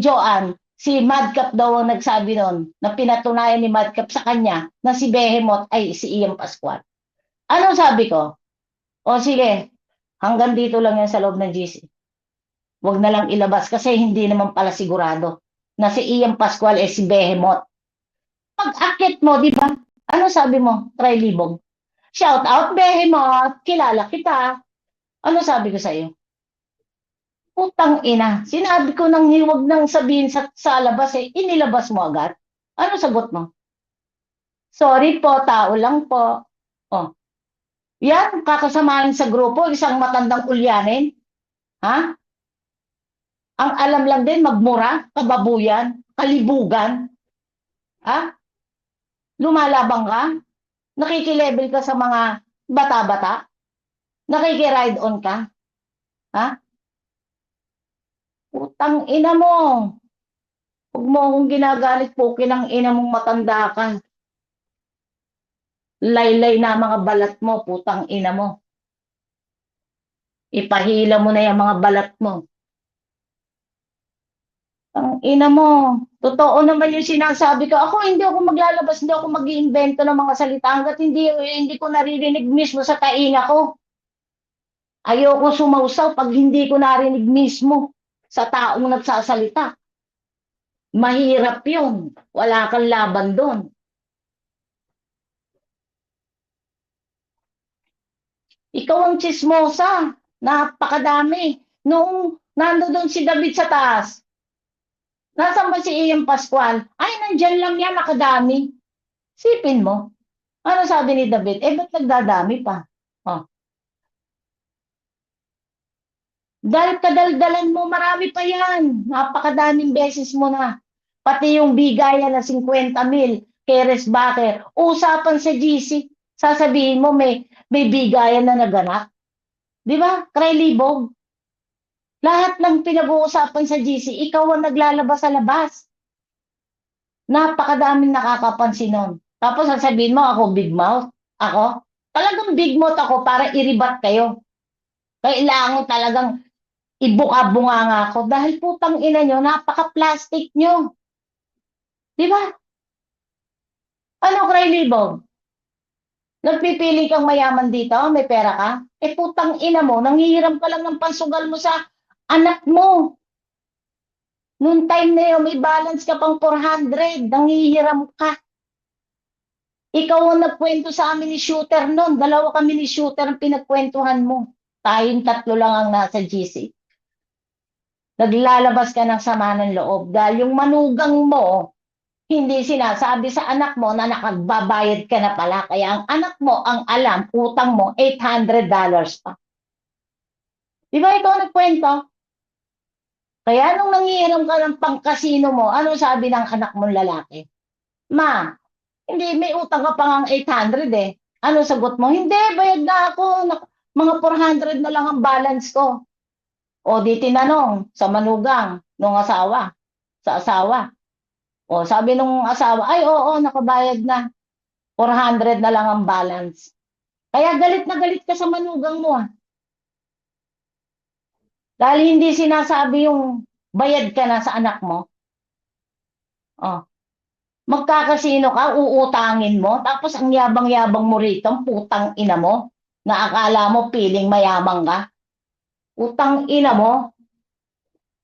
Joanne, si Madcap daw ang nagsabi noon na pinatunayan ni Madcap sa kanya na si Behemoth ay si Ian Pascual. Ano sabi ko? O sige, hanggang dito lang yan sa loob ng GC. Huwag na lang ilabas kasi hindi naman pala sigurado na si Ian Pascual ay si Behemoth. Pag-akit mo, di ba? Ano sabi mo? Try libog. Shout out, Behemoth. Kilala kita. Ano sabi ko sa iyo? Putang ina. Sinabi ko nang hiwag nang sabihin sa labas eh. Inilabas mo agad. Ano sagot mo? Sorry po, tao lang po. Oh, yan, kakasamahan sa grupo, isang matandang ulyanin. Ha? Ang alam lang din, magmura, kababuyan, kalibugan. Ha? Lumalabang ka? Nakikilevel ka sa mga bata-bata? Nakikiride on ka? Ha? Putang ina mo. Huwag mo akong ginagalit po, kinang ina mong matanda ka. Laylay na mga balat mo, putang ina mo. Ipahila mo na yung mga balat mo. Ang ina mo. Totoo naman yung sinasabi ko. Ako, hindi ako maglalabas, hindi ako mag-iimbento ng mga salita hanggat hindi ko naririnig mismo sa tainga ko. Ayoko sumausaw pag hindi ko narinig mismo sa taong nagsasalita. Mahirap yun. Wala kang laban doon. Ikaw ang chismosa. Napakadami. Noong nandoon si David sa taas, nasaan ba si Ian Pascual? Ay, nandyan lang yan, nakadami. Sipin mo. Ano sabi ni David? Eh, ba't nagdadami pa? Oh. Dahil kadaldalan mo, marami pa yan. Napakadaming beses mo na. Pati yung bigayan na 50,000 kay Resbacher. Usapan sa GC. Sasabihin mo may bigayan na naganap. Di ba? Libog. Lahat ng pinag-uusapan sa GC, ikaw ang naglalabas sa labas. Napakadaming nakakapansin nun. Tapos sasabihin mo, ako big mouth. Ako? Talagang big mouth ako para iribat kayo. Kailangan talagang ibuka-bunga nga ako. Dahil putang ina nyo, napaka-plastic nyo. Di ba? Ano, libog? Nagpipili kang mayaman dito, may pera ka? Eh putang ina mo, nanghihiram ka lang ng pansugal mo sa anak mo. Noong time na yun, may balance ka pang 400, nanghihiram ka. Ikaw ang nagkwento sa amin ni Shooter noon. Dalawa kami ni Shooter ang pinagkwentuhan mo. Tayong tatlo lang ang nasa GC. Naglalabas ka ng sama ng loob dahil yung manugang mo, hindi sinasabi sa anak mo na nakagbabayad ka na pala. Kaya ang anak mo, ang alam, utang mo, $800 pa. Di ba ikaw nagkwento? Kaya nung nangihiram ka ng pangkasino mo, ano sabi ng anak mong lalaki? Ma, hindi, may utang ka pang 800 eh. Ano sagot mo? Hindi, bayad na ako. Mga 400 na lang ang balance ko. O di tinanong sa manugang nung asawa, sa asawa. O sabi nung asawa, ay oo, nakabayad na. 400 na lang ang balance. Kaya galit na galit ka sa manugang mo. Dahil hindi sinasabi yung bayad ka na sa anak mo. O, magkakasino ka, uutangin mo, tapos ang yabang-yabang mo rito, ang putang ina mo, na akala mo piling mayamang ka. Utang ina mo,